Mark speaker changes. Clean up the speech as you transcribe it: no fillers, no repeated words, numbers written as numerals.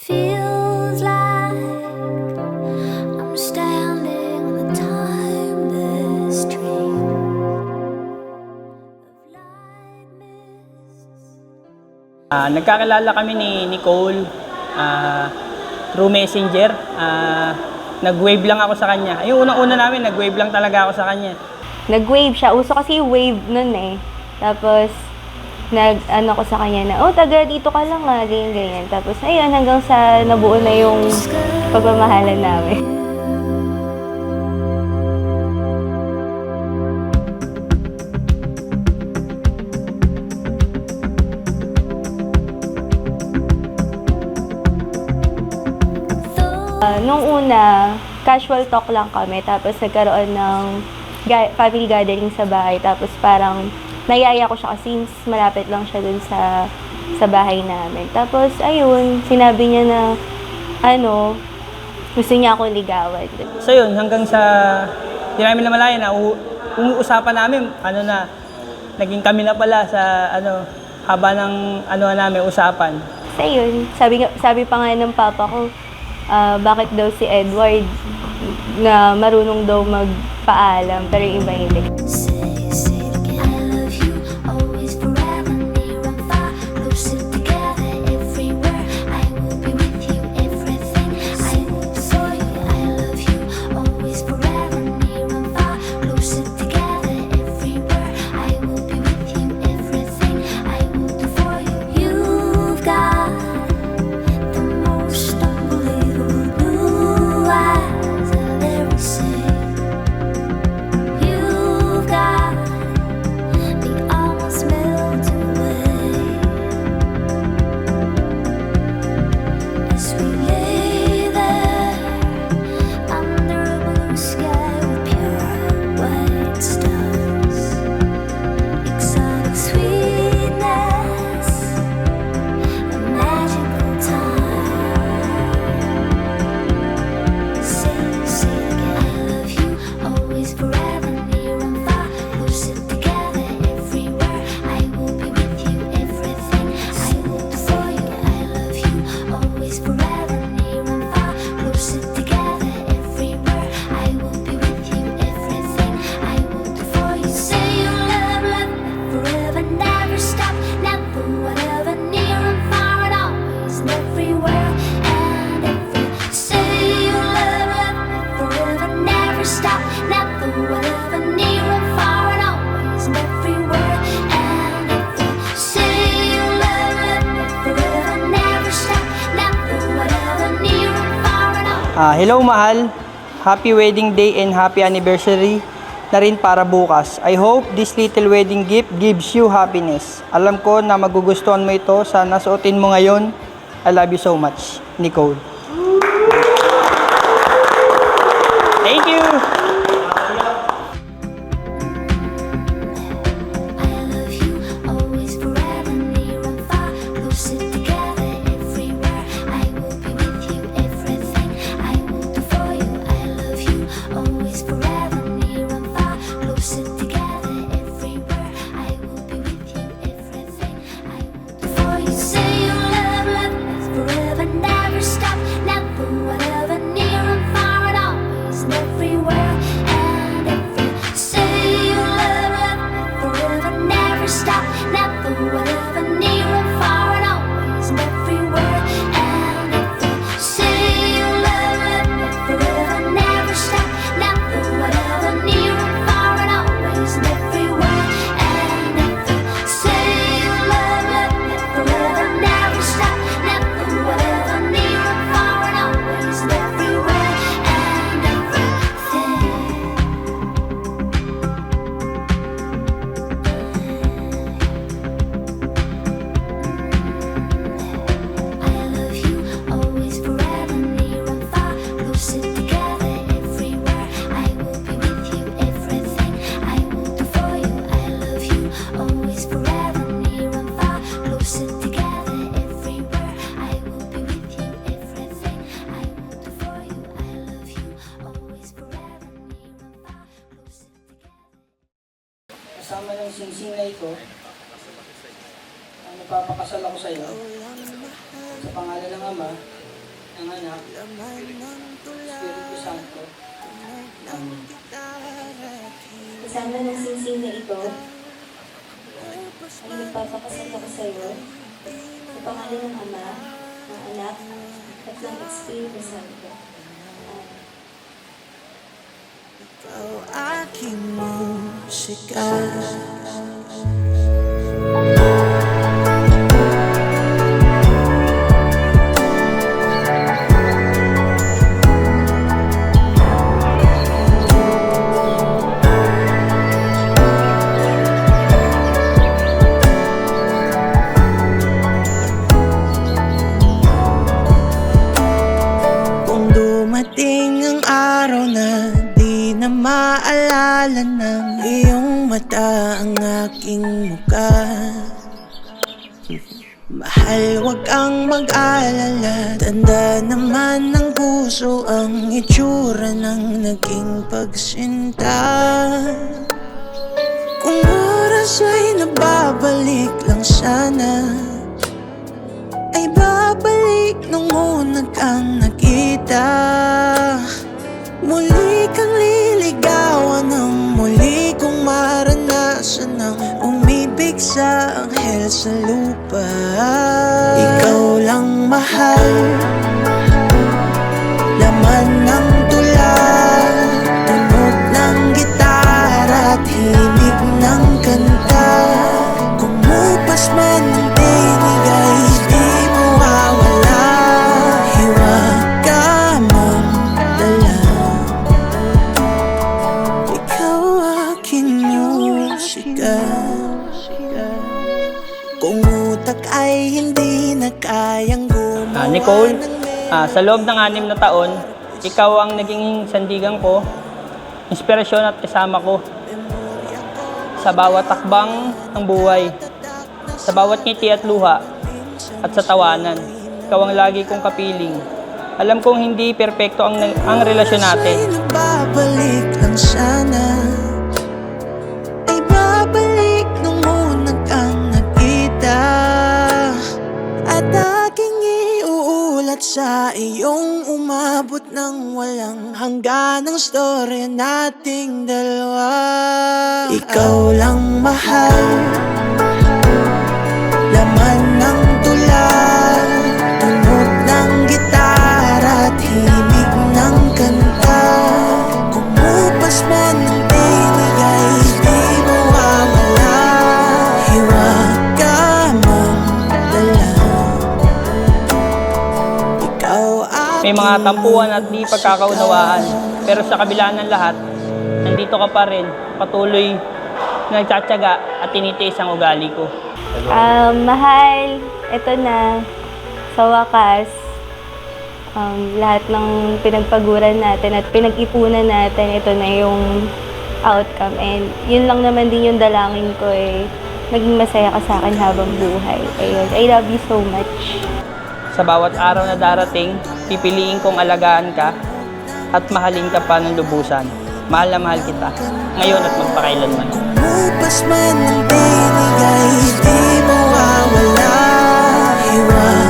Speaker 1: feels like I'm standing on the timeless stream of light mists.
Speaker 2: Nagkakilala kami ni Nicole through Messenger. Nag-wave lang ako sa kanya. Yung unang-una namin, nag-wave lang talaga ako sa kanya.
Speaker 3: Nag-wave siya. Uso kasi yung wave nun eh. Tapos, nag-ano ko sa kanya na, oh, taga dito ka lang nga, ganyan. Tapos, ayun, hanggang sa nabuo na yung pagmamahalan namin. Nung una, casual talk lang kami. Tapos, nagkaroon ng family gathering sa bahay. Tapos, parang nayaya ko siya kasi since malapit lang siya dun sa bahay namin. Tapos, ayun, sinabi niya na, gusto niya akong ligawan.
Speaker 2: So yun, hanggang sa di namin namalayan na umuusapan namin, naging kami na pala sa haba ng namin usapan.
Speaker 3: So ayun, sabi pa nga ng papa ko, bakit daw si Edward na marunong daw magpaalam pero yung iba hindi.
Speaker 1: Say it again. I love you, always, forever, near and far, closer together, everywhere. I will be with you, everything I will do for you. I love you, always, forever, near and far, closer together, everywhere. I will be with you, everything I will do for you. You've got the most unbelievable blue eyes I've ever seen. You've got me almost melting away as we lay there under a blue sky with pure white stars. Exotic sweetness, a magical time. Say it again. I love you, always, forever, near and far, closer together, everywhere. I will be with you, everything I will do for you. I love you, always, forever, near and far, closer together, everywhere. I will be with you, everything I will do for you. Say you love me forever, never stop, never, whatever, near and far, and always, and everywhere and every. Say you love me forever, never stop, never, whatever, near and far, and always, and everywhere and every. Say you love me forever, never stop, never, whatever, near and far, and always.
Speaker 2: Hello mahal, happy wedding day and happy anniversary na rin para bukas. I hope this little wedding gift gives you happiness. Alam ko na magugustuhan mo ito. Sana suotin mo ngayon. I love you so much, Nicole. Thank you!
Speaker 1: I love you, always, forever, near and far, closer together, everywhere. I will be with you, everything I will do for you. I love you, always, forever, near and far, closer together, everywhere. I will be with you, everything I will do for you. Say you love me forever, never stop, never, whatever, near and far, and always, and everywhere and every. Say you love me forever, never stop, never, whatever, near and far, and always, and everywhere and every. Say you love me forever, never stop, never, whatever, near and far, and always, and everywhere and every. Say you love me forever, never stop, never, whatever, near and far, and always, and everywhere and everything. I love you, always, forever, near and far, closer together, everywhere. I will be with you, everything I will do for you. I love you, always, forever, near and far, closer together, everywhere. I will be with you, everything I will do for you. I love you, always, forever, near and far, closer together.
Speaker 2: Kasama ng singsingay ko, nagpapakasal ako sa iyo. Sa pangalan ng Ama, ng Anak, Espiritu Santo. Amen.
Speaker 3: Kasama ng singsing na ito, ay nagpapakasal ako sa iyo, sa pangalan ng Ama, ng Anak, at ng Espiritu Santo.
Speaker 4: Ikaw aking musika. Kung dumating ang araw na di na maalala ng iyong mata ang aking muka, mahal, wag kang mag-alala. Tanda naman ng puso ang itsura ng naging pagsinta. Kung oras ay nababalik lang sana, ay babalik nung una kang nakita. Muli kang liligawan ng muli kong maranasan ng umibig sa anghel sa lupa. Ikaw lang mahal, laman ng tula, tunog ng gitara at himig ng kanta. Kumupas man ng tinig ay di mawawala, hiwaga mong dala. Ikaw aking musika. Kung utak ay hindi na kayang gumawa
Speaker 2: Nicole,
Speaker 4: ng
Speaker 2: sa loob ng 6 na taon, ikaw ang naging sandigan ko, inspirasyon at kasama ko sa bawat takbang ng buhay, sa bawat ngiti at luha, at sa tawanan. Ikaw ang lagi kong kapiling. Alam kong hindi perpekto ang relasyon natin.
Speaker 4: Ay nagbabalik lang sana, ay babalik nung una kang nakita. At aking iuulat sa iyong umabot ng walang hanggan ang storya nating dalawa. Ikaw lang mahal, laman ng tula, tunog ng gitara at himig ng kanta. Kumupas man ng tinig ay di mawawala, hiwaga mong dala. Ikaw
Speaker 2: May mga tampuhan at di pagkakaunawaan, pero sa kabila ng lahat, nandito ka pa rin, patuloy na nagtsatsaga at tinitiis ang ugali ko.
Speaker 3: Mahal, ito na, sa wakas, lahat ng pinagpaguran natin at pinag-ipunan natin, ito na yung outcome. And yun lang naman din yung dalangin ko maging masaya ka sa akin habang buhay. Ayun, I love you so much.
Speaker 2: Sa bawat araw na darating, pipiliin kong alagaan ka at mahalin ka pa ng lubusan. Mahal na mahal kita, ngayon at magpakailanman.
Speaker 4: kumupas man ng tinig ay di mawawala, hiwaga